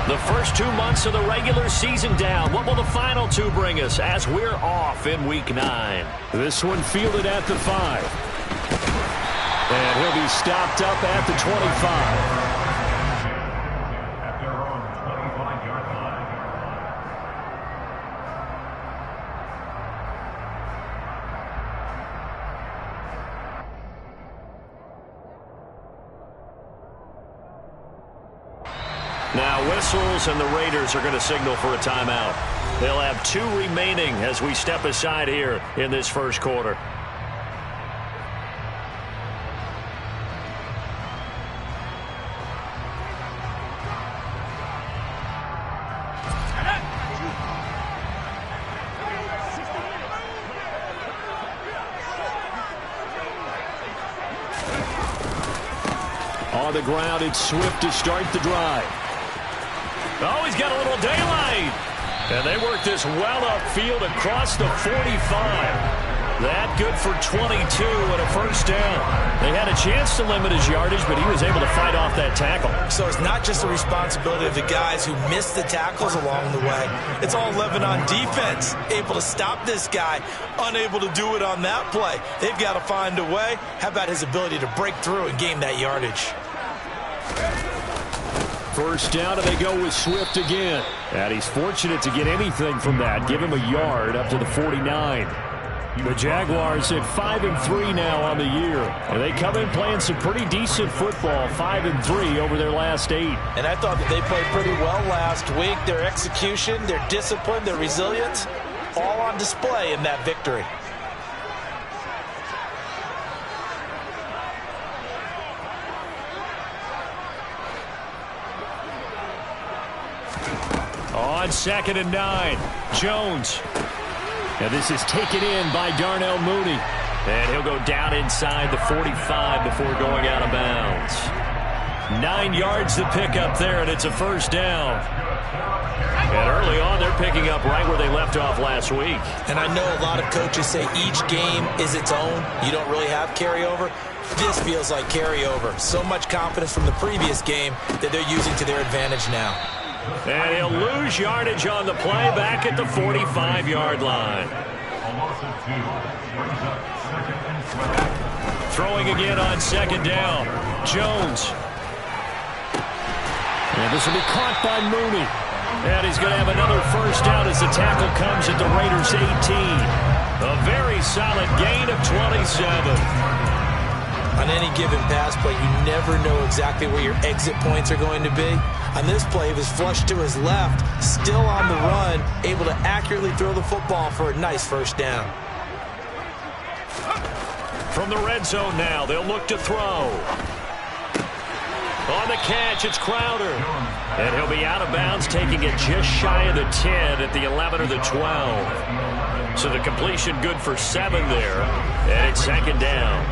The first 2 months of the regular season down. What will the final two bring us as we're off in Week 9? This one fielded at the 5. And he'll be stopped up at the 25. Now whistles, and the Raiders are going to signal for a timeout. They'll have 2 remaining as we step aside here in this first quarter. On the ground, it's Swift to start the drive. Oh, he's got a little daylight. And they work this well upfield across the 45. That good for 22 and a first down. They had a chance to limit his yardage, but he was able to fight off that tackle. So it's not just the responsibility of the guys who missed the tackles along the way. It's all living on defense. Able to stop this guy, unable to do it on that play. They've got to find a way. How about his ability to break through and gain that yardage? First down, and they go with Swift again. And he's fortunate to get anything from that. Give him a yard up to the 49. The Jaguars at 5-3 now on the year. And they come in playing some pretty decent football, 5-3 over their last 8. And I thought that they played pretty well last week. Their execution, their discipline, their resilience, all on display in that victory. On 2nd and 9, Jones. And this is taken in by Darnell Mooney. And he'll go down inside the 45 before going out of bounds. 9 yards to pick up there, and it's a first down. And early on, they're picking up right where they left off last week. And I know a lot of coaches say each game is its own. You don't really have carryover. This feels like carryover. So much confidence from the previous game that they're using to their advantage now. And he'll lose yardage on the play back at the 45-yard line. Throwing again on 2nd down. Jones. And this will be caught by Mooney. And he's going to have another first down as the tackle comes at the Raiders' 18. A very solid gain of 27. On any given pass play, you never know exactly where your exit points are going to be. On this play, he was flushed to his left, still on the run, able to accurately throw the football for a nice first down. From the red zone now, they'll look to throw. On the catch, it's Crowder. And he'll be out of bounds, taking it just shy of the 10 at the 11 or the 12. So the completion good for 7 there. And it's 2nd down.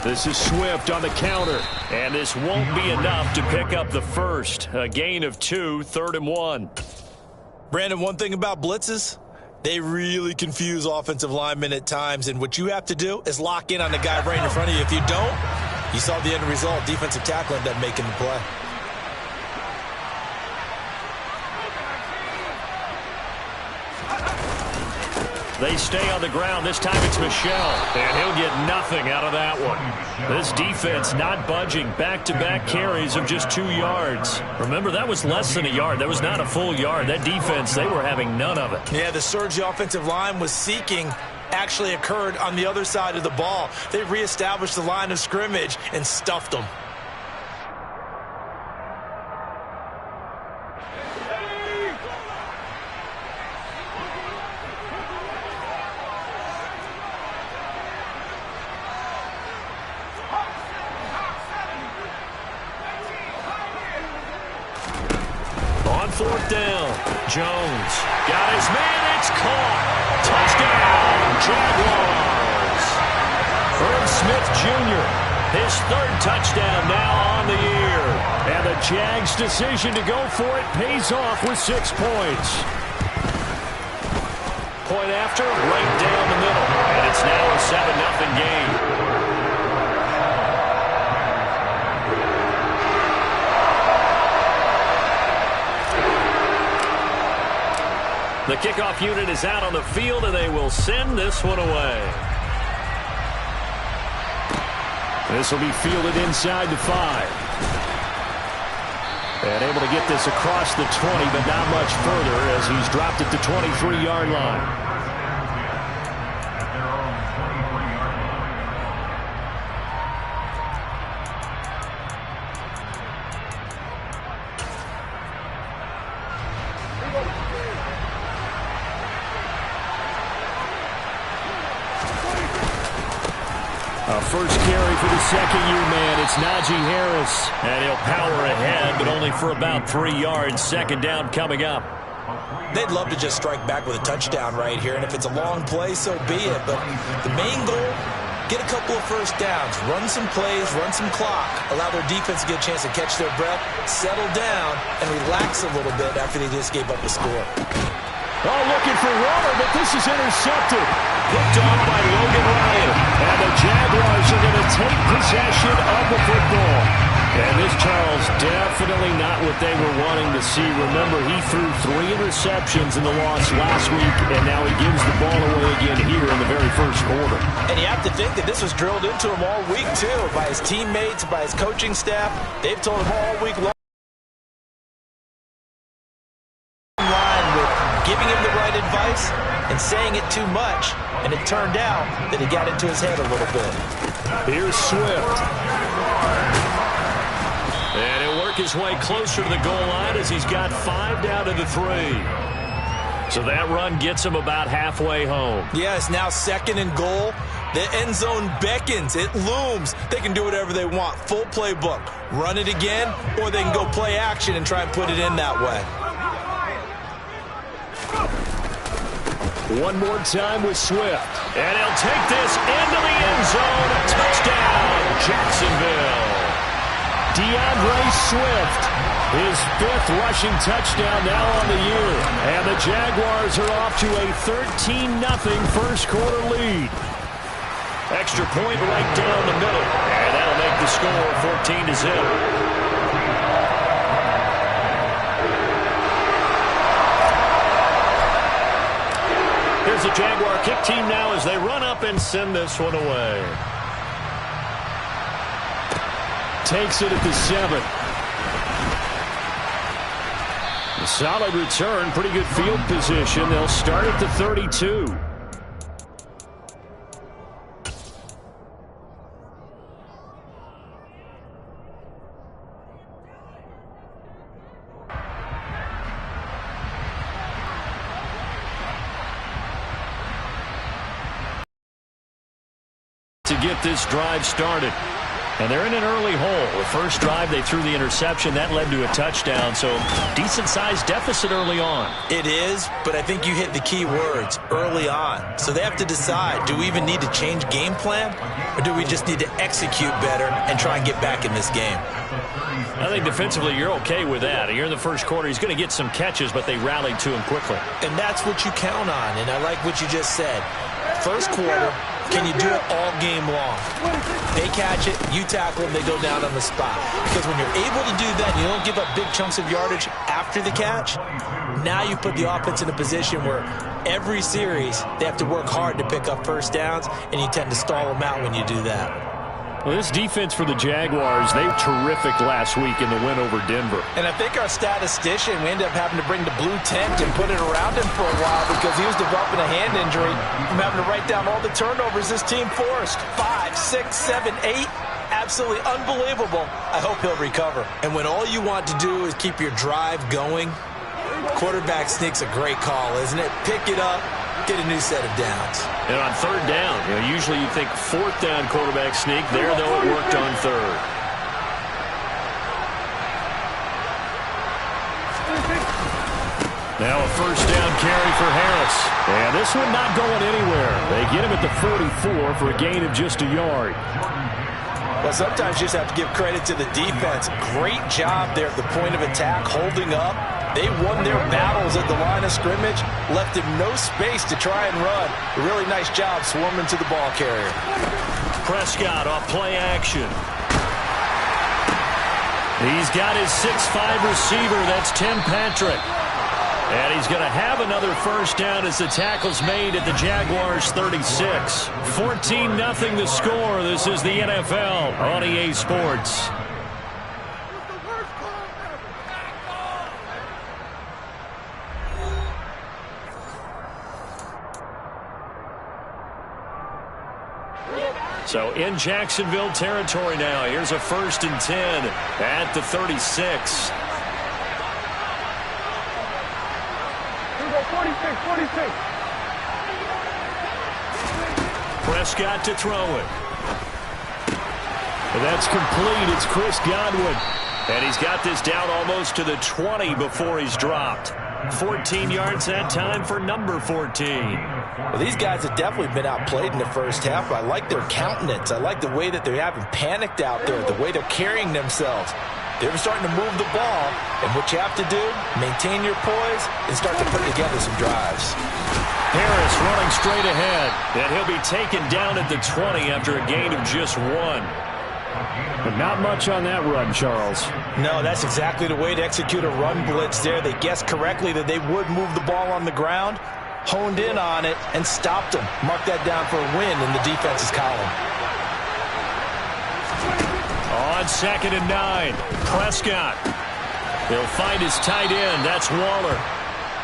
This is Swift on the counter. And this won't be enough to pick up the first. A gain of 2, 3rd and 1. Brandon, one thing about blitzes, they really confuse offensive linemen at times. And what you have to do is lock in on the guy right in front of you. If you don't, you saw the end result. Defensive tackle ended up making the play. They stay on the ground. This time it's Michel. And he'll get nothing out of that one. This defense not budging. Back-to-back carries of just 2 yards. Remember, that was less than a yard. That was not a full yard. That defense, they were having none of it. Yeah, the surge the offensive line was seeking actually occurred on the other side of the ball. They reestablished the line of scrimmage and stuffed them. On 4th down, Jones got his man. It's caught. Touchdown, Jaguars. Irv Smith Jr., his 3rd touchdown now on the year. And the Jags' decision to go for it pays off with 6 points. Point after, right down the middle. And it's now a 7-0 game. The kickoff unit is out on the field, and they will send this one away. This will be fielded inside the 5. And able to get this across the 20, but not much further as he's dropped it to 23-yard line. First carry for the second-year man. It's Najee Harris. And he'll power ahead, but only for about 3 yards. Second down coming up. They'd love to just strike back with a touchdown right here. And if it's a long play, so be it. But the main goal, get a couple of first downs. Run some plays, run some clock. Allow their defense to get a chance to catch their breath, settle down, and relax a little bit after they just gave up a score. Oh, looking for Waller, but this is intercepted. Picked off by Logan Ryan. And the Jaguars are going to take possession of the football. And this, Charles, definitely not what they were wanting to see. Remember, he threw 3 interceptions in the loss last week, and now he gives the ball away again here in the very first quarter. And you have to think that this was drilled into him all week, too, by his teammates, by his coaching staff. They've told him all week long. Giving him the right advice and saying it too much, and it turned out that he got into his head a little bit. Here's Swift. And he'll work his way closer to the goal line as he's got 5 down to the 3. So that run gets him about halfway home. Yes, now second and goal. The end zone beckons. It looms. They can do whatever they want. Full playbook. Run it again, or they can go play action and try and put it in that way. One more time with Swift. And he'll take this into the end zone. Touchdown, Jacksonville. DeAndre Swift, his 5th rushing touchdown now on the year. And the Jaguars are off to a 13-0 first quarter lead. Extra point right down the middle. And that'll make the score 14-0. Here's the Jaguar kick team now as they run up and send this one away. Takes it at the 7. A solid return, pretty good field position. They'll start at the 32. To get this drive started. And they're in an early hole. The first drive, they threw the interception. That led to a touchdown, so decent-sized deficit early on. It is, but I think you hit the key words, early on. So they have to decide, do we even need to change game plan, or do we just need to execute better and try and get back in this game? I think defensively you're okay with that. Here in the first quarter, he's going to get some catches, but they rallied to him quickly. And that's what you count on, and I like what you just said. First quarter, can you do it all game long? They catch it, you tackle them, they go down on the spot. Because when you're able to do that, you don't give up big chunks of yardage after the catch, now you put the offense in a position where every series they have to work hard to pick up first downs, and you tend to stall them out when you do that. Well, this defense for the Jaguars, they were terrific last week in the win over Denver. And I think our statistician, we ended up having to bring the blue tent and put it around him for a while because he was developing a hand injury from having to write down all the turnovers this team forced. 5, 6, 7, 8. Absolutely unbelievable. I hope he'll recover. And when all you want to do is keep your drive going, quarterback sneak's a great call, isn't it? Pick it up. Get a new set of downs. And on third down, usually you think fourth down quarterback sneak. There, though, it worked on third. Now a first down carry for Harris. And this one not going anywhere. They get him at the 44 for a gain of just a yard. Well, sometimes you just have to give credit to the defense. Great job there at the point of attack, holding up. They won their battles at the line of scrimmage, left him no space to try and run. A really nice job swarming to the ball carrier. Prescott off play action. He's got his 6'5" receiver. That's Tim Patrick. And he's going to have another first down as the tackle's made at the Jaguars' 36. 14-0 the score. This is the NFL on EA Sports. So in Jacksonville territory now. Here's a 1st and 10 at the 36. 46. Prescott to throw it. And that's complete. It's Chris Godwin. And he's got this down almost to the 20 before he's dropped. 14 yards that time for number 14. Well, these guys have definitely been outplayed in the first half. I like their countenance. I like the way that they haven't panicked out there, the way they're carrying themselves. They're starting to move the ball, and what you have to do, maintain your poise and start to put together some drives. Harris running straight ahead, and he'll be taken down at the 20 after a gain of just 1. But not much on that run, Charles. No, that's exactly the way to execute a run blitz there. They guessed correctly that they would move the ball on the ground, honed in on it, and stopped them. Mark that down for a win in the defense's column. On 2nd and 9, Prescott. He'll find his tight end. That's Waller.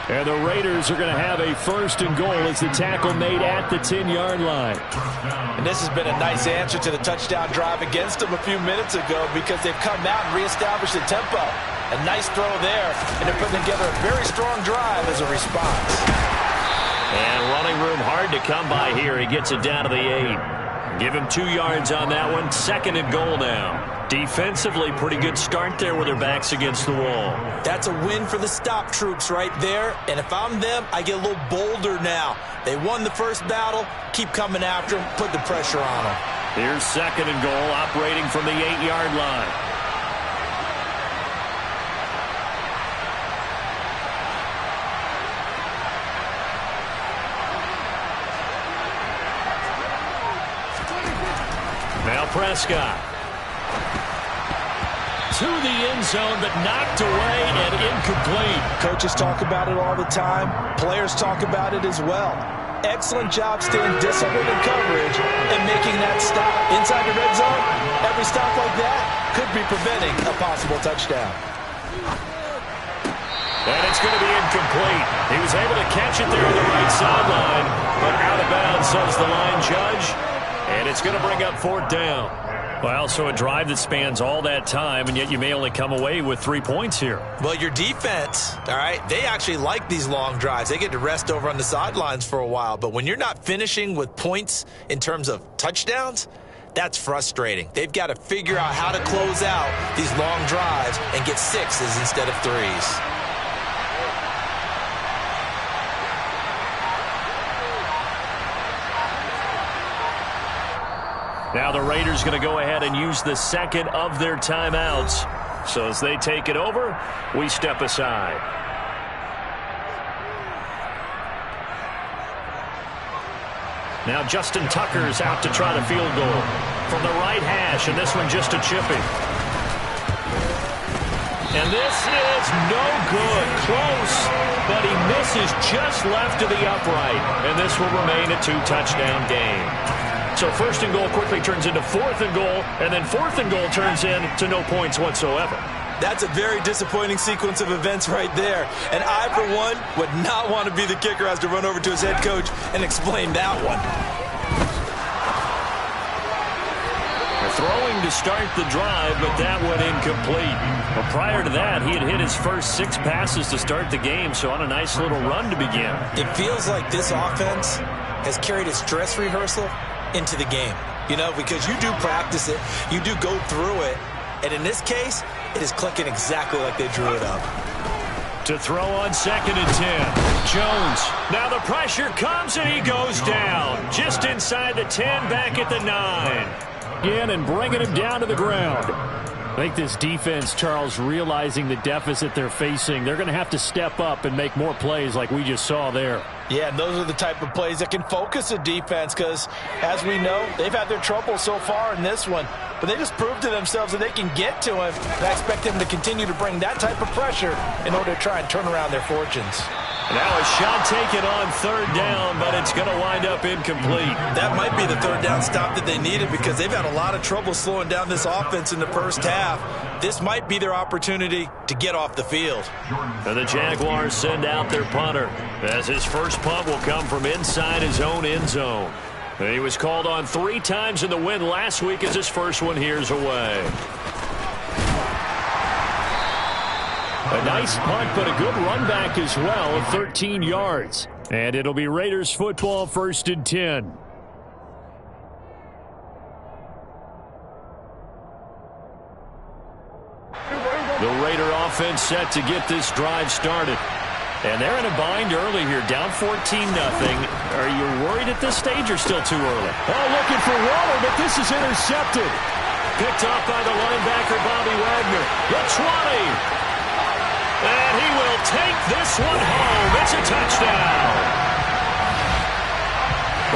And the Raiders are going to have a 1st and goal as the tackle made at the 10-yard line. And this has been a nice answer to the touchdown drive against them a few minutes ago because they've come out and reestablished the tempo. A nice throw there, and they're putting together a very strong drive as a response. And running room hard to come by here. He gets it down to the 8. Give him 2 yards on that one. 2nd and goal now. Defensively, pretty good start there with their backs against the wall. That's a win for the stop troops right there. And if I'm them, I get a little bolder now. They won the first battle. Keep coming after them. Put the pressure on them. Here's 2nd and goal, operating from the 8-yard line. Now Prescott. To the end zone, but knocked away and incomplete. Coaches talk about it all the time. Players talk about it as well. Excellent job staying disciplined in coverage and making that stop. Inside the red zone, every stop like that could be preventing a possible touchdown. And it's going to be incomplete. He was able to catch it there on the right sideline, but out of bounds, says the line judge. And it's going to bring up 4th down. Well, so a drive that spans all that time, and yet you may only come away with 3 points here. Well, your defense, all right, they actually like these long drives. They get to rest over on the sidelines for a while. But when you're not finishing with points in terms of touchdowns, that's frustrating. They've got to figure out how to close out these long drives and get 6s instead of 3s. Now the Raiders going to go ahead and use the 2nd of their timeouts. So as they take it over, we step aside. Now Justin Tucker's out to try the field goal from the right hash, and this one just a chipping. And this is no good. Close, but he misses just left of the upright. And this will remain a 2-touchdown game. So 1st and goal quickly turns into 4th and goal, and then 4th and goal turns into no points whatsoever. That's a very disappointing sequence of events right there. And I, for one, would not want to be the kicker who has to run over to his head coach and explain that one. Throwing to start the drive, but that went incomplete. Well, prior to that, he had hit his first 6 passes to start the game, so on a nice little run to begin. It feels like this offense has carried its dress rehearsal into the game, you know, because you do practice it, you do go through it, and in this case, it is clicking exactly like they drew it up. To throw on 2nd and 10, Jones. Now the pressure comes and he goes down, just inside the 10, back at the 9. Again, and bringing him down to the ground. I think this defense, Charles, realizing the deficit they're facing, they're going to have to step up and make more plays like we just saw there. Yeah, and those are the type of plays that can focus a defense because, as we know, they've had their trouble so far in this one. But they just proved to themselves that they can get to him. And I expect them to continue to bring that type of pressure in order to try and turn around their fortunes. Now a shot taken on third down, but it's going to wind up incomplete. That might be the third down stop that they needed because they've had a lot of trouble slowing down this offense in the first half. This might be their opportunity to get off the field. And the Jaguars send out their punter, as his first punt will come from inside his own end zone. He was called on 3 times in the win last week as his first one here's away. A nice punt, but a good run back as well of 13 yards. And it'll be Raiders football, 1st and 10. The Raider offense set to get this drive started. And they're in a bind early here, down 14-0. Are you worried at this stage or still too early? Oh, looking for Waller, but this is intercepted. Picked off by the linebacker, Bobby Wagner. The 20. And he will take this one home. It's a touchdown.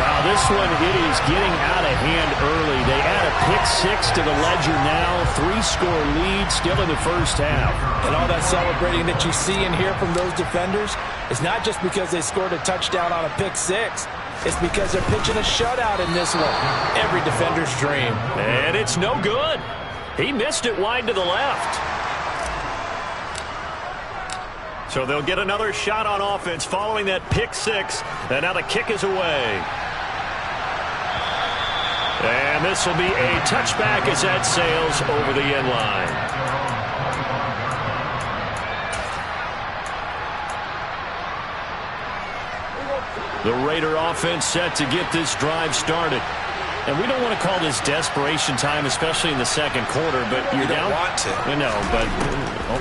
Wow, this one, it is getting out of hand early. They add a pick-6 to the ledger now. 3-score lead still in the first half. And all that celebrating that you see and hear from those defenders is not just because they scored a touchdown on a pick-6. It's because they're pitching a shutout in this one. Every defender's dream. And it's no good. He missed it wide to the left. So they'll get another shot on offense following that pick-6. And now the kick is away. And this will be a touchback as that sails over the end line. The Raider offense set to get this drive started. And we don't want to call this desperation time, especially in the second quarter, but you're down. You don't want to. No, but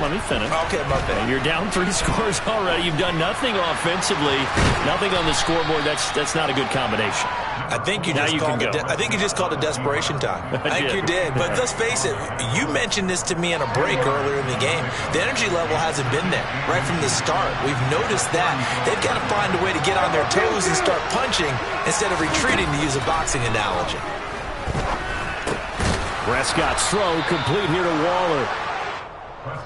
let me finish. Okay, my bad. You're down 3 scores already. You've done nothing offensively, nothing on the scoreboard. That's not a good combination. I think you just called it desperation time. I think you did. But let's face it, you mentioned this to me in a break earlier in the game. The energy level hasn't been there right from the start. We've noticed that. They've got to find a way to get on their toes and start punching instead of retreating, to use a boxing analogy. Prescott's throw complete here to Waller.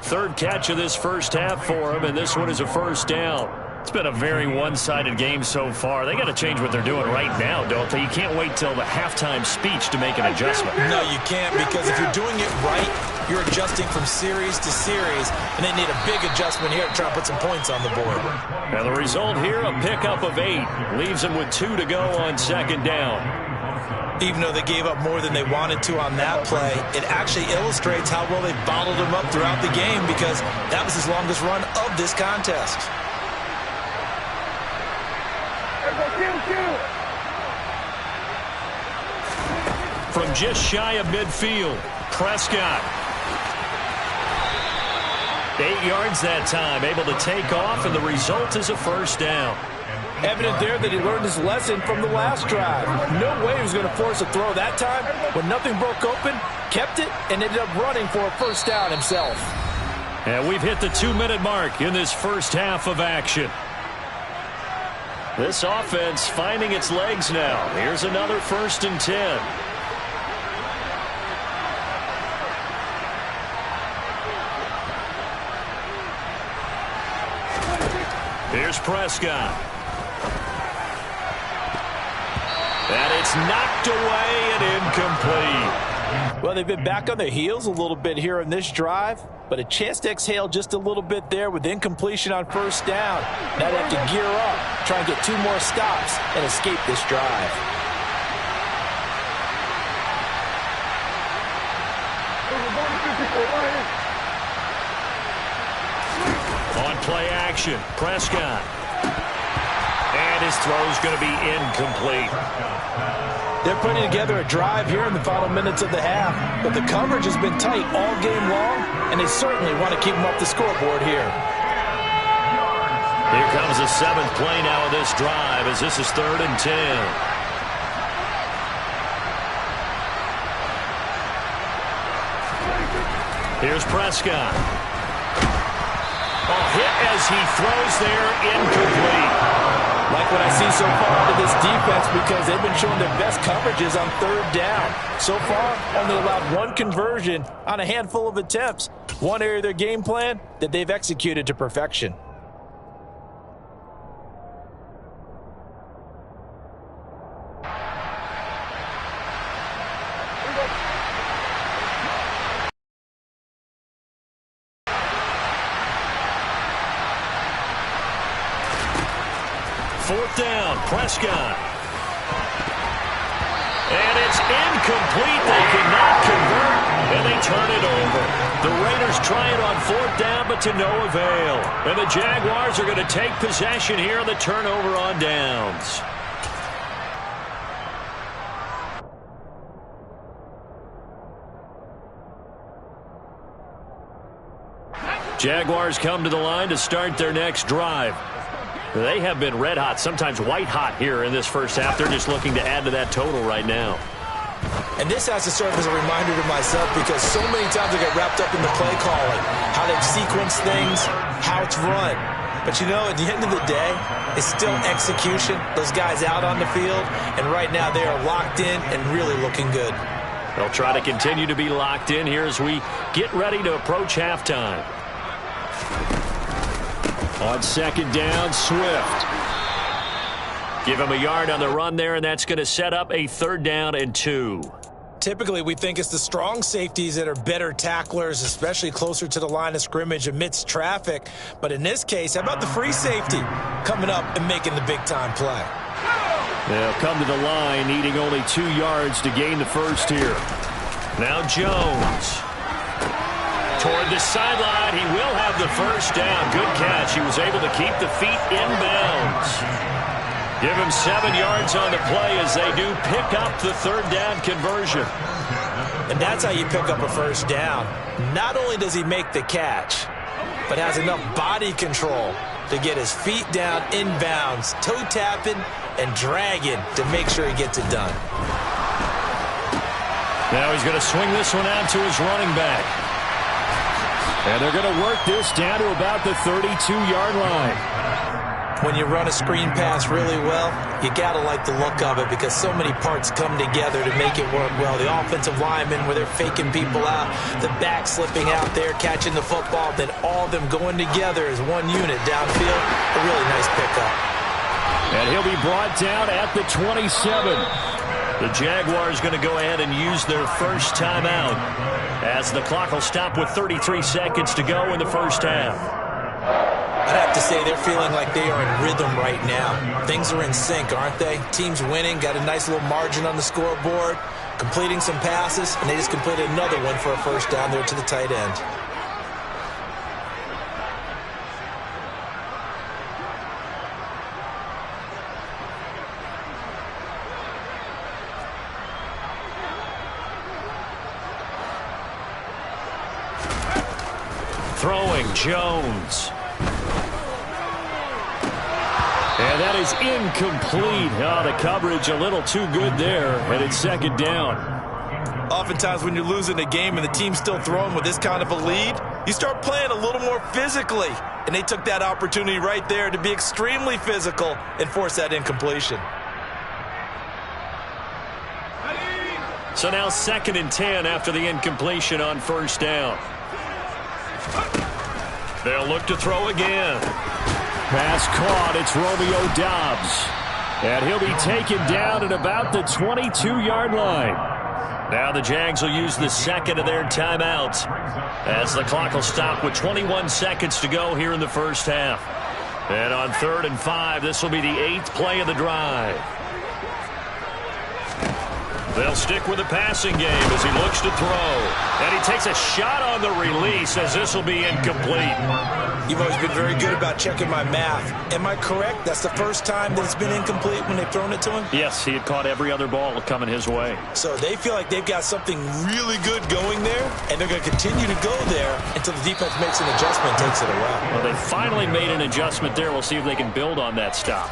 Third catch of this first half for him, and this one is a first down. It's been a very one-sided game so far. They got to change what they're doing right now, don't they? You can't wait till the halftime speech to make an adjustment. No, you can't, because if you're doing it right, you're adjusting from series to series, and they need a big adjustment here to try to put some points on the board. Now the result here, a pickup of 8. Leaves them with 2 to go on second down. Even though they gave up more than they wanted to on that play, it actually illustrates how well they bottled them up throughout the game, because that was his longest run of this contest. From just shy of midfield, Prescott. 8 yards that time, able to take off, and the result is a first down. Evident there that he learned his lesson from the last drive. No way he was going to force a throw that time. When nothing broke open, kept it, and ended up running for a first down himself. And we've hit the 2-minute mark in this first half of action. This offense finding its legs now. Here's another 1st and 10. Here's Prescott. And it's knocked away and incomplete. Well, they've been back on their heels a little bit here in this drive, but a chance to exhale just a little bit there with incompletion on first down. Now they have to gear up, try and get 2 more stops and escape this drive. On play action, Prescott. And his throw's going to be incomplete. They're putting together a drive here in the final minutes of the half, but the coverage has been tight all game long, and they certainly want to keep them off the scoreboard here. Here comes the 7th play now of this drive, as this is 3rd and 10. Here's Prescott. A hit as he throws there, incomplete. Like what I see so far out of this defense, because they've been showing their best coverages on third down. So far, only allowed one conversion on a handful of attempts. One area of their game plan that they've executed to perfection. Fourth down, Prescott. And it's incomplete. They cannot convert, and they turn it over. The Raiders try it on fourth down, but to no avail. And the Jaguars are going to take possession here on the turnover on downs. Jaguars come to the line to start their next drive. They have been red hot, sometimes white hot here in this first half. They're just looking to add to that total right now. And this has to serve as a reminder to myself, because so many times I get wrapped up in the play calling, how they've sequenced things, how it's run. But, you know, at the end of the day, it's still execution. Those guys out on the field, and right now they are locked in and really looking good. They'll try to continue to be locked in here as we get ready to approach halftime. On second down, Swift. Give him a yard on the run there, and that's going to set up a 3rd down and 2. Typically, we think it's the strong safeties that are better tacklers, especially closer to the line of scrimmage amidst traffic. But in this case, how about the free safety coming up and making the big-time play? They'll come to the line, needing only 2 yards to gain the first here. Now Jones. Toward the sideline, he will have the first down. Good catch. He was able to keep the feet in bounds. Give him 7 yards on the play as they do pick up the 3rd down conversion. And that's how you pick up a first down. Not only does he make the catch, but has enough body control to get his feet down in bounds, toe tapping and dragging to make sure he gets it done. Now he's going to swing this one out to his running back. And they're going to work this down to about the 32-yard line. When you run a screen pass really well, you got to like the look of it, because so many parts come together to make it work well. The offensive linemen, where they're faking people out, the back slipping out there, catching the football, then all of them going together as one unit downfield. A really nice pickup. And he'll be brought down at the 27. The Jaguars going to go ahead and use their first timeout, as the clock will stop with 33 seconds to go in the first half. I'd have to say they're feeling like they are in rhythm right now. Things are in sync, aren't they? Team's winning, got a nice little margin on the scoreboard, completing some passes, and they just completed another one for a first down there to the tight end. Throwing, Jones. And that is incomplete. Oh, the coverage a little too good there, and it's 2nd down. Oftentimes when you're losing a game and the team's still throwing with this kind of a lead, you start playing a little more physically. And they took that opportunity right there to be extremely physical and force that incompletion. So now 2nd and 10 after the incompletion on first down. They'll look to throw again. Pass caught. It's Romeo Doubs. And he'll be taken down at about the 22-yard line. Now the Jags will use the 2nd of their timeouts, as the clock will stop with 21 seconds to go here in the first half. And on 3rd and 5, this will be the 8th play of the drive. They'll stick with the passing game as he looks to throw. And he takes a shot on the release, as this will be incomplete. You've always been very good about checking my math. Am I correct? That's the first time that it's been incomplete when they've thrown it to him? Yes, he had caught every other ball coming his way. So they feel like they've got something really good going there, and they're going to continue to go there until the defense makes an adjustment and takes it away. Well, they finally made an adjustment there. We'll see if they can build on that stop.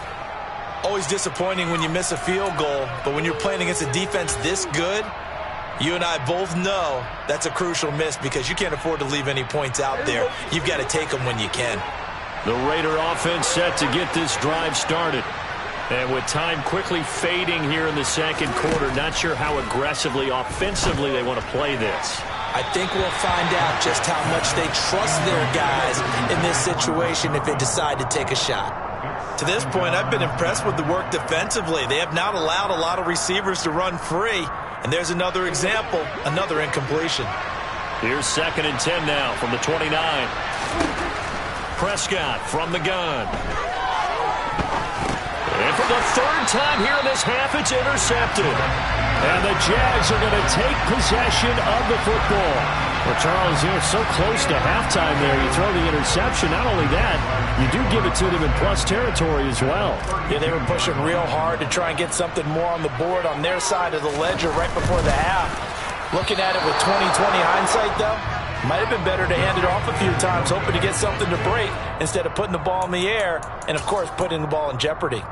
Always disappointing when you miss a field goal, but when you're playing against a defense this good, You and I both know that's a crucial miss because you can't afford to leave any points out there. You've got to take them when you can. The Raider offense set to get this drive started. And with time quickly fading here in the second quarter, not sure how aggressively, offensively they want to play this. I think we'll find out just how much they trust their guys in this situation if they decide to take a shot. To this point, I've been impressed with the work defensively. They have not allowed a lot of receivers to run free. And there's another example, another incompletion. Here's 2nd and 10 now from the 29. Prescott from the gun. And for the 3rd time here in this half, it's intercepted. And the Jags are going to take possession of the football. Well, Charles, you're so close to halftime there. You throw the interception. Not only that, you do give it to them in plus territory as well. Yeah, they were pushing real hard to try and get something more on the board on their side of the ledger right before the half. Looking at it with 20/20 hindsight, though, might have been better to hand it off a few times, hoping to get something to break instead of putting the ball in the air and, of course, putting the ball in jeopardy.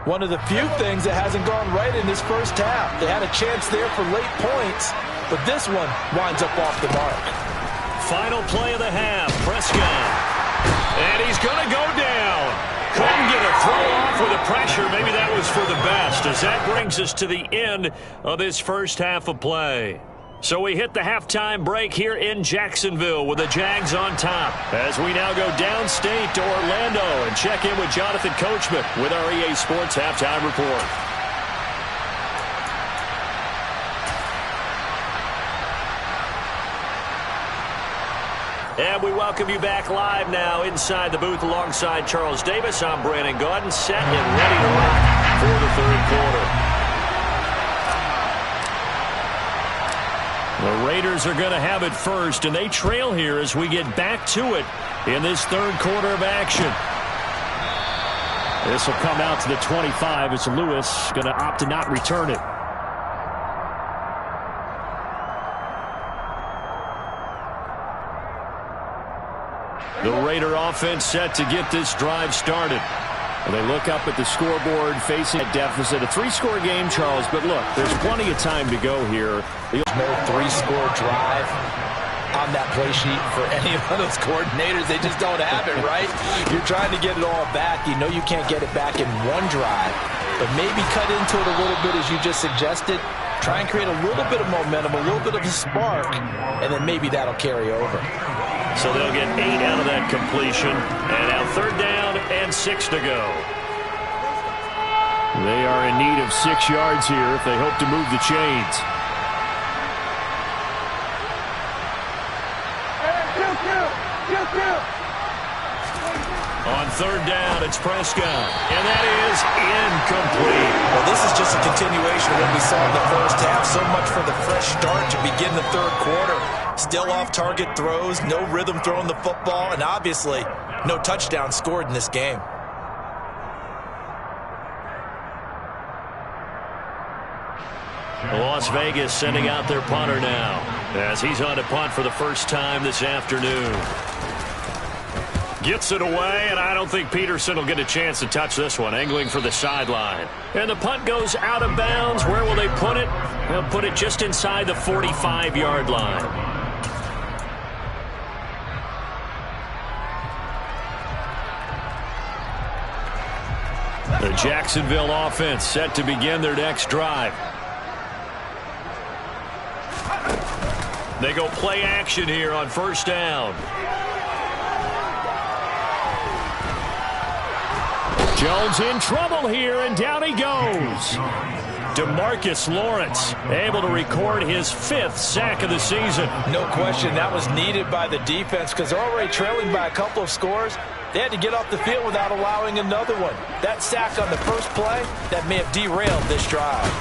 One of the few things that hasn't gone right in this first half. They had a chance there for late points, but this one winds up off the mark. Final play of the half, Prescott. And he's going to go down. Couldn't get a throw off with the pressure. Maybe that was for the best, as that brings us to the end of this first half of play. So we hit the halftime break here in Jacksonville with the Jags on top, as we now go downstate to Orlando and check in with Jonathan Coachman with our EA Sports Halftime Report. And we welcome you back live now inside the booth alongside Charles Davis. I'm Brandon Gaudin, set and ready to rock for the 3rd quarter. The Raiders are going to have it first, and they trail here as we get back to it in this 3rd quarter of action. This will come out to the 25 as Lewis going to opt to not return it. The Raider offense set to get this drive started. And they look up at the scoreboard facing a deficit. A 3-score game, Charles, but look, there's plenty of time to go here. There's no 3-score drive on that play sheet for any of those coordinators. They just don't have it, right? You're trying to get it all back. You know you can't get it back in one drive, but maybe cut into it a little bit as you just suggested. Try and create a little bit of momentum, a little bit of a spark, and then maybe that'll carry over. So they'll get 8 out of that completion. And now 3rd down and 6 to go. They are in need of 6 yards here if they hope to move the chains. On 3rd down, it's Prescott. And that is incomplete. Well, this is just a continuation of what we saw in the first half. So much for the fresh start to begin the 3rd quarter. Still off-target throws, no rhythm throwing the football, and obviously no touchdown scored in this game. Las Vegas sending out their punter now as he's on to punt for the first time this afternoon. Gets it away, and I don't think Peterson will get a chance to touch this one, angling for the sideline. And the punt goes out of bounds. Where will they put it? They'll put it just inside the 45-yard line. The Jacksonville offense set to begin their next drive. They go play action here on 1st down. Jones in trouble here, and down he goes. DeMarcus Lawrence able to record his 5th sack of the season. No question, that was needed by the defense because they're already trailing by a couple of scores. They had to get off the field without allowing another one. That sack on the first play, that may have derailed this drive.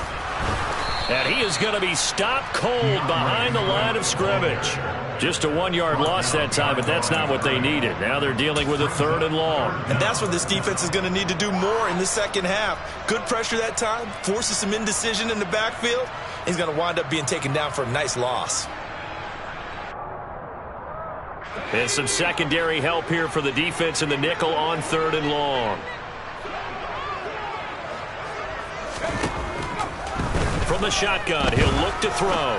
And he is going to be stopped cold behind the line of scrimmage. Just a 1-yard loss that time, but that's not what they needed. Now they're dealing with a 3rd and long. And that's what this defense is going to need to do more in the second half. Good pressure that time, forces some indecision in the backfield. He's going to wind up being taken down for a nice loss. And some secondary help here for the defense in the nickel on 3rd and long. from the shotgun. He'll look to throw.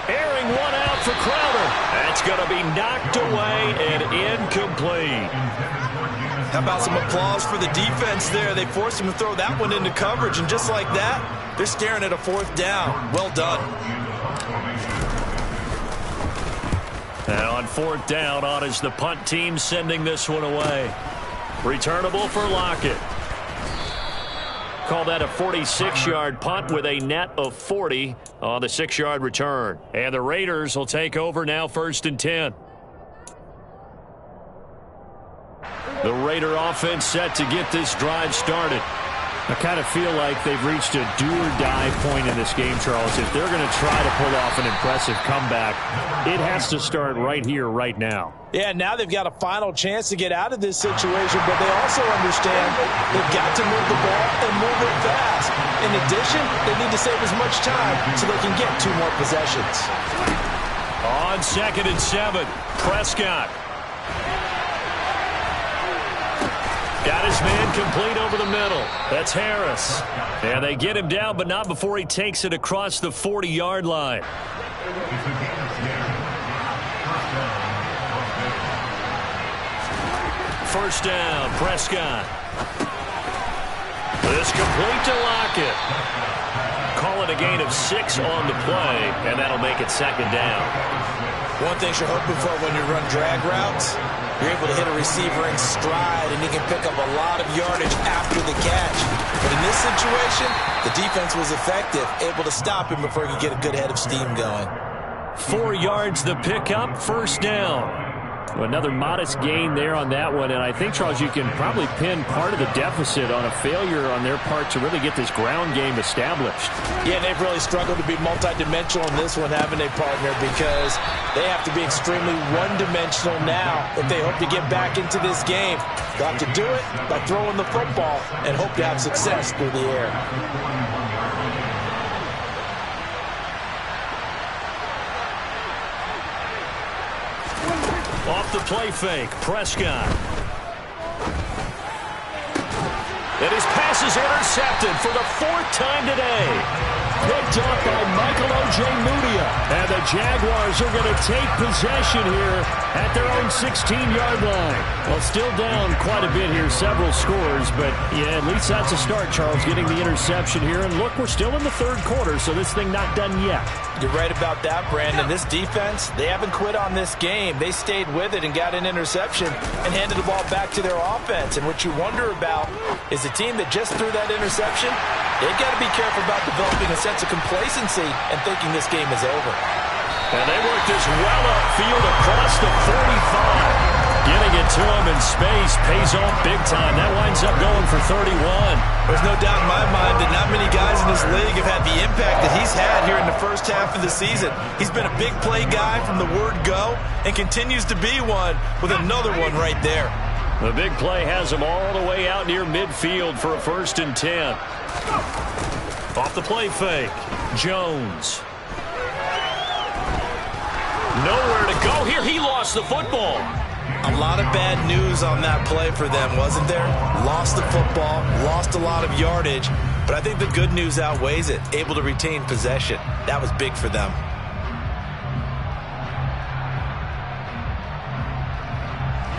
Airing one out for Crowder. That's going to be knocked away and incomplete. How about some applause for the defense there? They forced him to throw that one into coverage, and just like that, they're staring at a 4th down. Well done. And on 4th down, on is the punt team sending this one away. Returnable for Lockett. Call that a 46-yard punt with a net of 40 on the 6-yard return. And the Raiders will take over now, 1st and 10. The Raider offense set to get this drive started. I kind of feel like they've reached a do-or-die point in this game, Charles. If they're going to try to pull off an impressive comeback, it has to start right here, right now. Yeah, now they've got a final chance to get out of this situation, but they also understand they've got to move the ball and move it fast. In addition, they need to save as much time so they can get 2 more possessions. On 2nd and 7, Prescott. Got his man complete over the middle. That's Harris. And they get him down, but not before he takes it across the 40-yard line. First down, Prescott. This complete to Lockett. Call it a gain of 6 on the play, and that'll make it 2nd down. One thing you're hoping for when you run drag routes, you're able to hit a receiver in stride, and he can pick up a lot of yardage after the catch. But in this situation, the defense was effective, able to stop him before he could get a good head of steam going. 4 yards the pickup, 1st down. Another modest gain there on that one, and I think, Charles, you can probably pin part of the deficit on a failure on their part to really get this ground game established. Yeah, and they've really struggled to be multidimensional in this one, having a partner, because they have to be extremely one-dimensional now if they hope to get back into this game. They'll have to do it by throwing the football and hope to have success through the air. Off the play fake, Prescott. And his pass is intercepted for the 4th time today. Picked up by Michael Ojemudia. And the Jaguars are going to take possession here at their own 16-yard line. Well, still down quite a bit here, several scores, but yeah, at least that's a start, Charles, getting the interception here. And look, we're still in the 3rd quarter, so this thing not done yet. You're right about that, Brandon. This defense, they haven't quit on this game. They stayed with it and got an interception and handed the ball back to their offense. And what you wonder about is a team that just threw that interception, they've got to be careful about developing a sense of complacency and thinking this game is over. And they work this well upfield across the 45. Getting it to him in space pays off big time. That winds up going for 31. There's no doubt in my mind that not many guys in this league have had the impact that he's had here in the first half of the season. He's been a big play guy from the word go and continues to be one with another one right there. The big play has him all the way out near midfield for a 1st and 10. Off the play fake, Jones. Nowhere to go here. He lost the football. A lot of bad news on that play for them, wasn't there? Lost the football, lost a lot of yardage, but I think the good news outweighs it. Able to retain possession. That was big for them.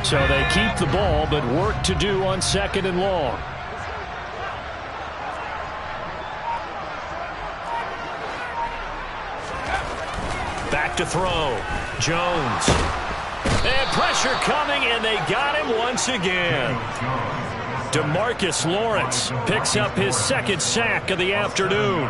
So they keep the ball, but work to do on 2nd and long. Back to throw. Jones. And pressure coming, and they got him once again. DeMarcus Lawrence picks up his 2nd sack of the afternoon.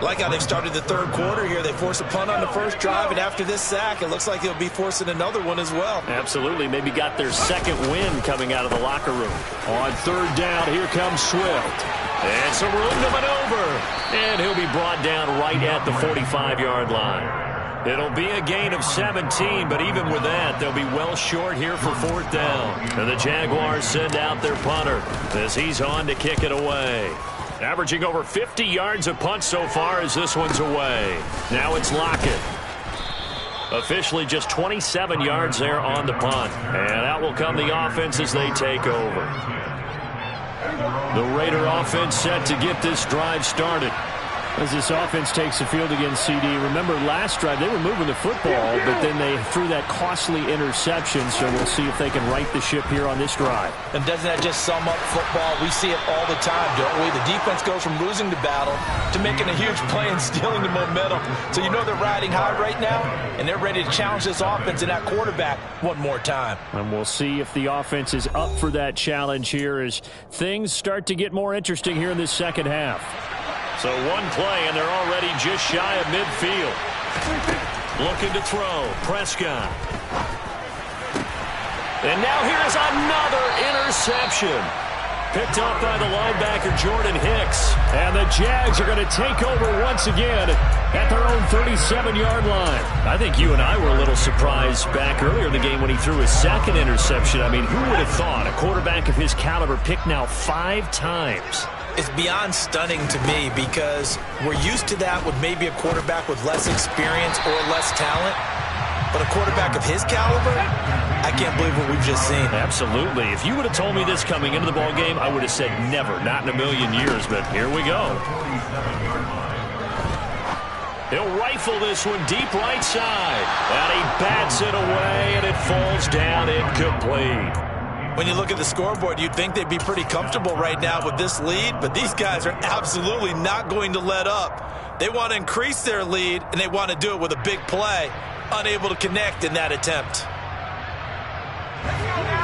Like how they've started the 3rd quarter here. They force a punt on the first drive, and after this sack, it looks like they'll be forcing another one as well. Absolutely. Maybe got their 2nd win coming out of the locker room. On 3rd down, here comes Swift. And some room to maneuver. And he'll be brought down right at the 45-yard line. It'll be a gain of 17, but even with that, they'll be well short here for 4th down. And the Jaguars send out their punter as he's on to kick it away. Averaging over 50 yards a punt so far as this one's away. Now it's Lockett. Officially just 27 yards there on the punt. And out will come the offense as they take over. The Raider offense set to get this drive started. As this offense takes the field against CD, remember last drive they were moving the football, but then they threw that costly interception, so we'll see if they can right the ship here on this drive. And doesn't that just sum up football? We see it all the time, don't we? The defense goes from losing the battle to making a huge play and stealing the momentum. So you know they're riding high right now, and they're ready to challenge this offense and that quarterback one more time. And we'll see if the offense is up for that challenge here as things start to get more interesting here in this second half. So one play, and they're already just shy of midfield. Looking to throw. Prescott. And now here's another interception. Picked up by the linebacker, Jordan Hicks. And the Jags are going to take over once again at their own 37-yard line. I think you and I were a little surprised back earlier in the game when he threw his second interception. I mean, who would have thought a quarterback of his caliber picked now 5 times? It's beyond stunning to me because we're used to that with maybe a quarterback with less experience or less talent. But a quarterback of his caliber, I can't believe what we've just seen. Absolutely. If you would have told me this coming into the ball game, I would have said never, not in a million years, but here we go. He'll rifle this one deep right side. And he bats it away, and it falls down incomplete. When you look at the scoreboard, you'd think they'd be pretty comfortable right now with this lead, but these guys are absolutely not going to let up. They want to increase their lead, and they want to do it with a big play, unable to connect in that attempt.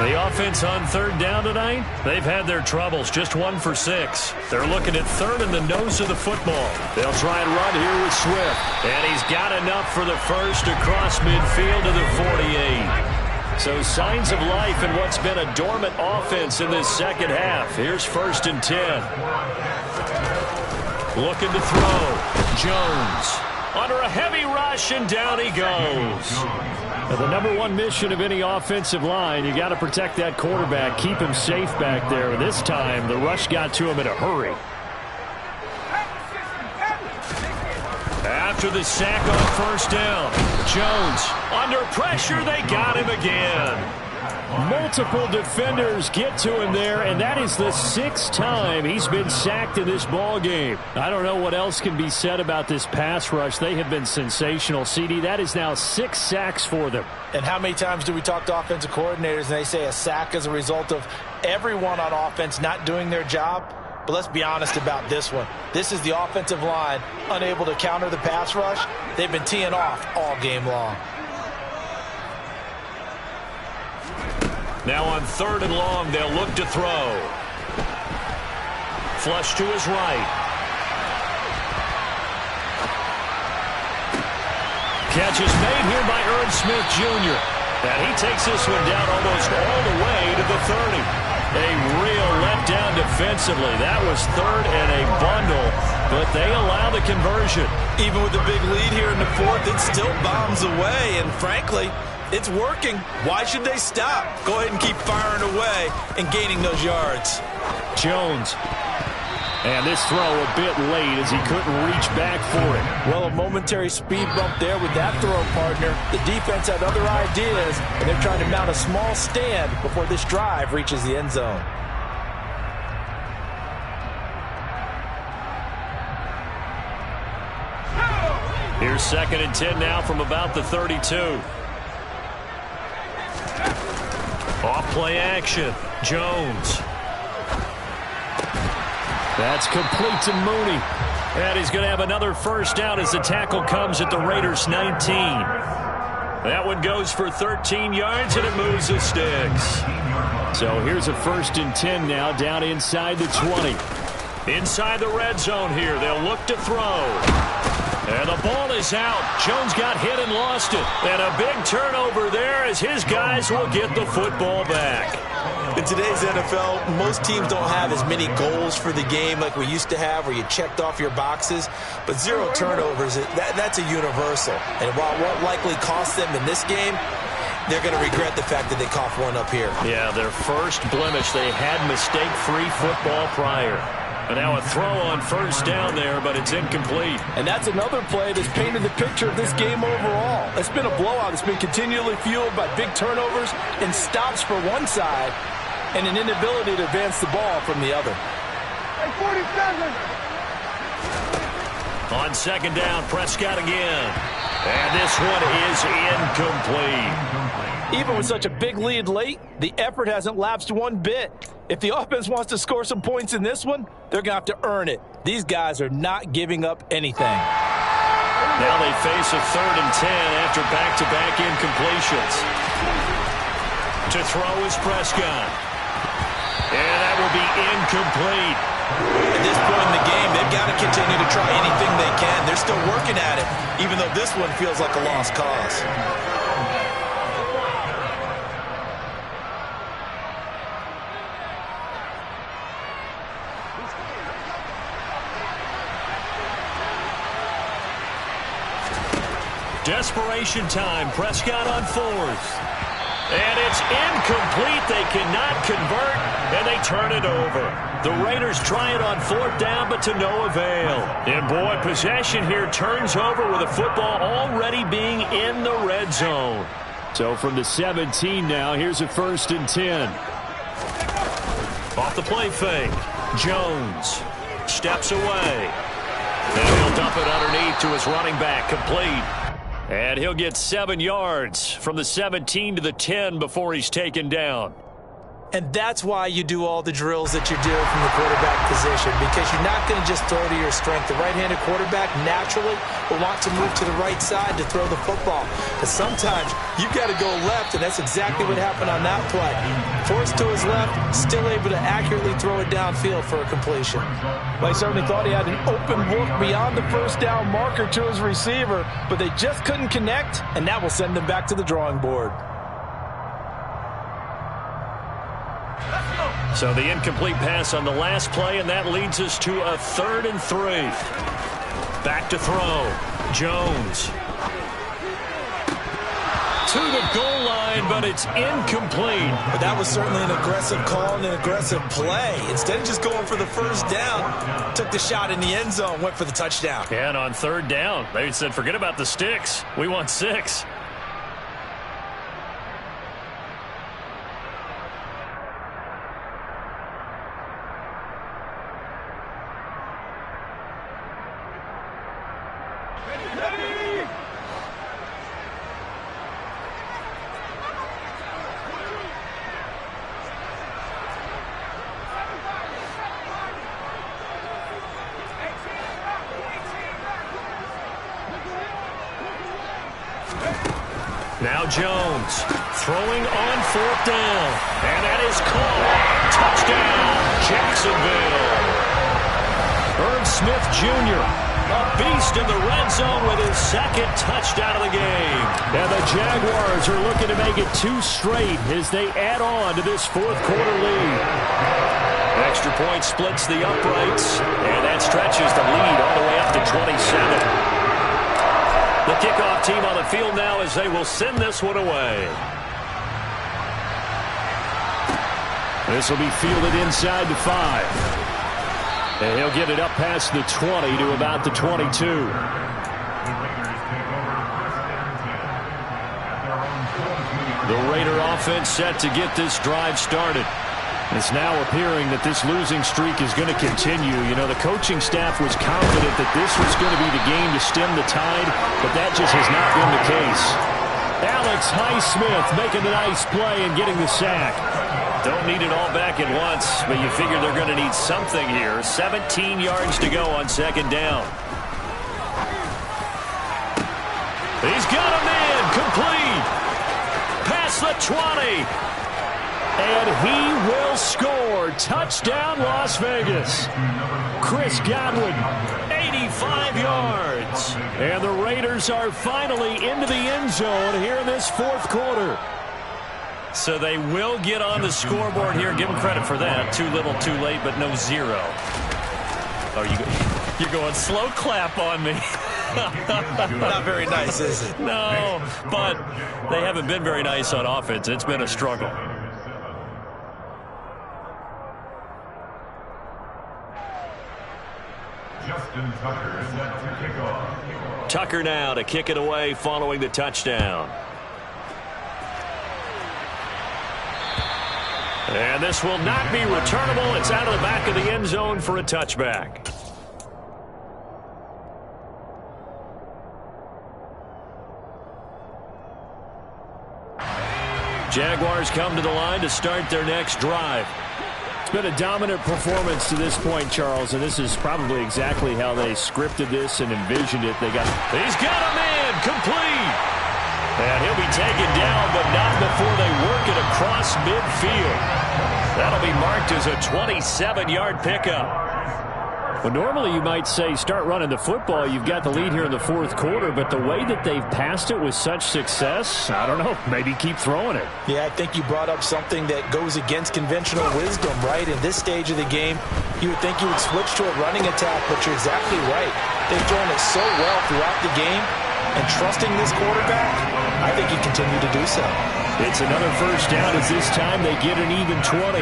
The offense on third down tonight, they've had their troubles, just 1 for 6. They're looking at third in the nose of the football. They'll try and run here with Swift, and he's got enough for the first across midfield to the 48. So signs of life in what's been a dormant offense in this second half. Here's 1st and 10. Looking to throw. Jones under a heavy rush, and down he goes. Now, the number one mission of any offensive line, you got to protect that quarterback, keep him safe back there. This time, the rush got to him in a hurry. After the sack on 1st down, Jones under pressure. They got him again. Multiple defenders get to him there, and that is the 6th time he's been sacked in this ball game. I don't know what else can be said about this pass rush. They have been sensational. CD, that is now 6 sacks for them. And how many times do we talk to offensive coordinators and they say a sack is a result of everyone on offense not doing their job? But let's be honest about this one. This is the offensive line unable to counter the pass rush. They've been teeing off all game long. Now on 3rd and long, they'll look to throw. Flush to his right. Catch is made here by Irv Smith Jr. And he takes this one down almost all the way to the 30. A real letdown defensively. That was 3rd and a bundle, but they allow the conversion. Even with the big lead here in the 4th, it still bombs away, and frankly, it's working. Why should they stop? Go ahead and keep firing away and gaining those yards. Jones. And this throw a bit late as he couldn't reach back for it. Well, a momentary speed bump there with that throw, partner. The defense had other ideas, and they're trying to mount a small stand before this drive reaches the end zone. Here's 2nd and 10 now from about the 32. Off play action. Jones. That's complete to Mooney. And he's going to have another 1st down as the tackle comes at the Raiders' 19. That one goes for 13 yards, and it moves the sticks. So here's a 1st and 10 now down inside the 20. Inside the red zone here. They'll look to throw. And the ball is out. Jones got hit and lost it. And a big turnover there as his guys will get the football back. In today's NFL, most teams don't have as many goals for the game like we used to have where you checked off your boxes. But 0 turnovers, that's a universal. And while it won't likely cost them in this game, they're going to regret the fact that they coughed one up here. Yeah, their first blemish. They had mistake-free football prior. And now a throw on 1st down there, but it's incomplete. And that's another play that's painted the picture of this game overall. It's been a blowout. It's been continually fueled by big turnovers and stops for one side and an inability to advance the ball from the other. On second down, Prescott again. And this one is incomplete. Even with such a big lead late, the effort hasn't lapsed one bit. If the offense wants to score some points in this one, they're going to have to earn it. These guys are not giving up anything. Now they face a 3rd and 10 after back-to-back incompletions. To throw is Prescott. And that will be incomplete. At this point in the game, they've got to continue to try anything they can. They're still working at it, even though this one feels like a lost cause. Desperation time. Prescott on 4th. And it's incomplete. They cannot convert, and they turn it over. The Raiders try it on 4th down, but to no avail. And, boy, possession here turns over with the football already being in the red zone. So from the 17 now, here's a 1st and 10. Off the play fake. Jones steps away. And he'll dump it underneath to his running back, complete. And he'll get 7 yards from the 17 to the 10 before he's taken down. And that's why you do all the drills that you do from the quarterback position, because you're not going to just throw to your strength. The right-handed quarterback naturally will want to move to the right side to throw the football. But sometimes you've got to go left, and that's exactly what happened on that play. Forced to his left, still able to accurately throw it downfield for a completion. Well, he certainly thought he had an open look beyond the 1st down marker to his receiver, but they just couldn't connect, and that will send them back to the drawing board. So the incomplete pass on the last play, and that leads us to a 3rd and 3. Back to throw. Jones. To the goal line, but it's incomplete. But that was certainly an aggressive call and an aggressive play. Instead of just going for the 1st down, took the shot in the end zone, went for the touchdown. And on 3rd down, they said, forget about the sticks. We want 6. Now Jones throwing on 4th down. And that is caught. Touchdown, Jacksonville. Irv Smith Jr., a beast in the red zone with his 2nd touchdown of the game. And the Jaguars are looking to make it 2 straight as they add on to this 4th quarter lead. Extra point splits the uprights, and that stretches the lead all the way up to 27. The kickoff team on the field now as they will send this one away. This will be fielded inside the 5. And he'll get it up past the 20 to about the 22. The Raider offense set to get this drive started. It's now appearing that this losing streak is going to continue. You know, the coaching staff was confident that this was going to be the game to stem the tide, but that just has not been the case. Alex Highsmith making the nice play and getting the sack. Don't need it all back at once, but you figure they're going to need something here. 17 yards to go on 2nd down. He's got him in, complete. Past the 20. And he will score. Touchdown, Las Vegas. Chris Godwin, 85 yards. And the Raiders are finally into the end zone here in this 4th quarter. So they will get on the scoreboard here. Give them credit for that. Too little, too late, but no 0. Oh, you're going slow clap on me. Not very nice, is it? No, but they haven't been very nice on offense. It's been a struggle. Justin Tucker is set to kick off. Tucker now to kick it away following the touchdown. And this will not be returnable. It's out of the back of the end zone for a touchback. Jaguars come to the line to start their next drive. It's been a dominant performance to this point, Charles, and this is probably exactly how they scripted this and envisioned it. He's got a man complete. And he'll be taken down, but not before they work it across midfield. That'll be marked as a 27-yard pickup. Well, normally you might say start running the football. You've got the lead here in the fourth quarter, but the way that they've passed it with such success, I don't know, maybe keep throwing it. Yeah, I think you brought up something that goes against conventional wisdom, right? In this stage of the game, you would think you would switch to a running attack, but you're exactly right. They've thrown it so well throughout the game, and trusting this quarterback, I think you continue to do so. It's another first down as this time they get an even 20.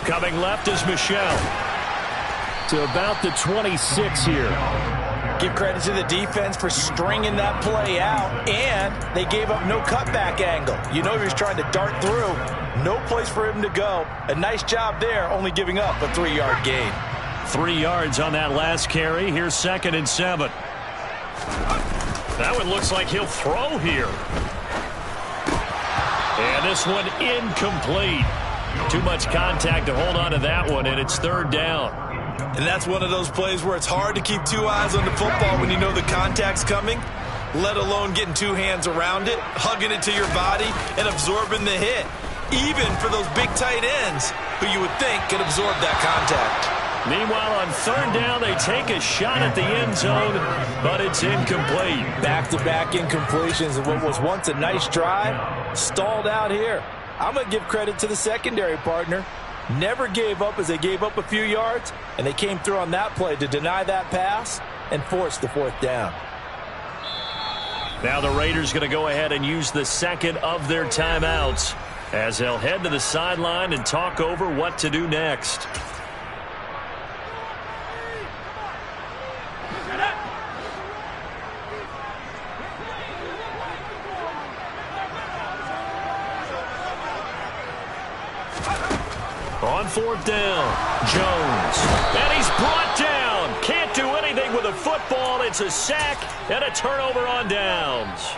Coming left is Michel. To about the 26 here. Give credit to the defense for stringing that play out, and they gave up no cutback angle. You know he was trying to dart through. No place for him to go. A nice job there, only giving up a 3-yard gain. 3 yards on that last carry. Here's 2nd and 7. That one looks like he'll throw here. And this one incomplete. Too much contact to hold on to that one, and it's 3rd down. And that's one of those plays where it's hard to keep 2 eyes on the football when you know the contact's coming, let alone getting 2 hands around it, hugging it to your body, and absorbing the hit, even for those big tight ends who you would think could absorb that contact. Meanwhile, on 3rd down, they take a shot at the end zone, but it's incomplete. Back-to-back incompletions of what was once a nice drive, stalled out here. I'm going to give credit to the secondary partner. Never gave up as they gave up a few yards, and they came through on that play to deny that pass and force the 4th down. Now the Raiders going to go ahead and use the 2nd of their timeouts as they'll head to the sideline and talk over what to do next. On 4th down, Jones. And he's brought down. Can't do anything with a football. It's a sack and a turnover on downs.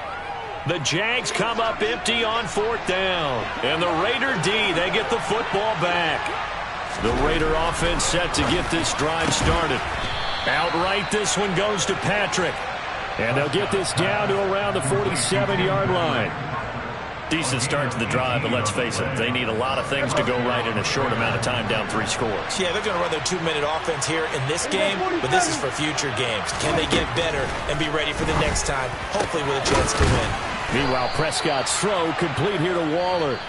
The Jags come up empty on 4th down. And the Raider D, they get the football back. The Raider offense set to get this drive started. Outright, this one goes to Patrick. And they'll get this down to around the 47-yard line. Decent start to the drive, but let's face it, they need a lot of things to go right in a short amount of time down 3 scores. Yeah, they're going to run their 2-minute offense here in this game, but this is for future games. Can they get better and be ready for the next time, hopefully with a chance to win? Meanwhile, Prescott's throw complete here to Waller.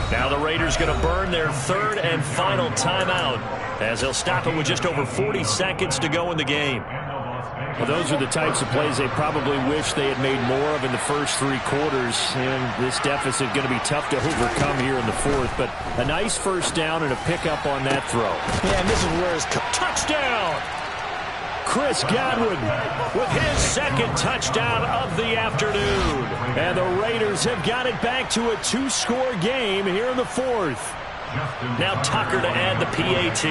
Now the Raiders going to burn their 3rd and final timeout as they'll stop it with just over 40 seconds to go in the game. Well, those are the types of plays they probably wish they had made more of in the first 3 quarters. And this deficit going to be tough to overcome here in the 4th. But a nice first down and a pickup on that throw. Yeah, and this is where his touchdown. Chris Godwin with his 2nd touchdown of the afternoon. And the Raiders have got it back to a 2-score game here in the 4th. Now Tucker to add the PAT.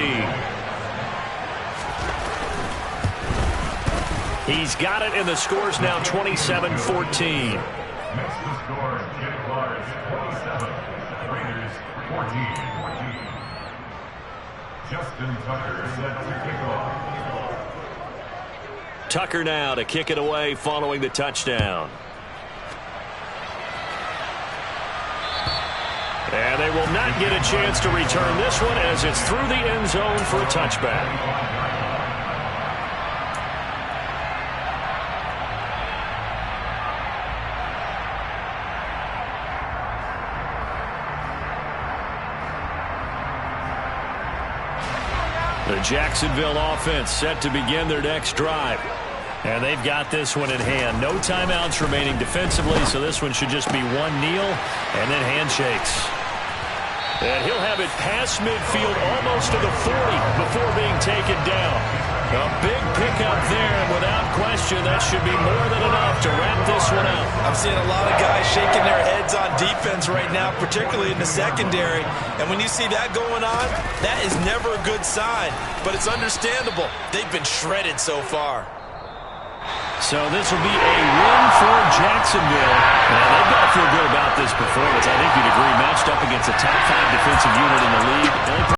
He's got it, and the score's now 27-14. Makes the score, Jaguars 27, Raiders 14. Justin Tucker set to kick off. Tucker now to kick it away following the touchdown. And they will not get a chance to return this one as it's through the end zone for a touchback. The Jacksonville offense set to begin their next drive. And they've got this one in hand. No timeouts remaining defensively, so this one should just be one kneel and then handshakes. And he'll have it past midfield almost to the 40 before being taken down. A big pickup there, and without question, that should be more than enough to wrap this one up. I'm seeing a lot of guys shaking their heads on defense right now, particularly in the secondary. And when you see that going on, that is never a good sign. But it's understandable. They've been shredded so far. So this will be a win for Jacksonville. And they've got to feel good about this performance. I think you'd agree, matched up against a top 5 defensive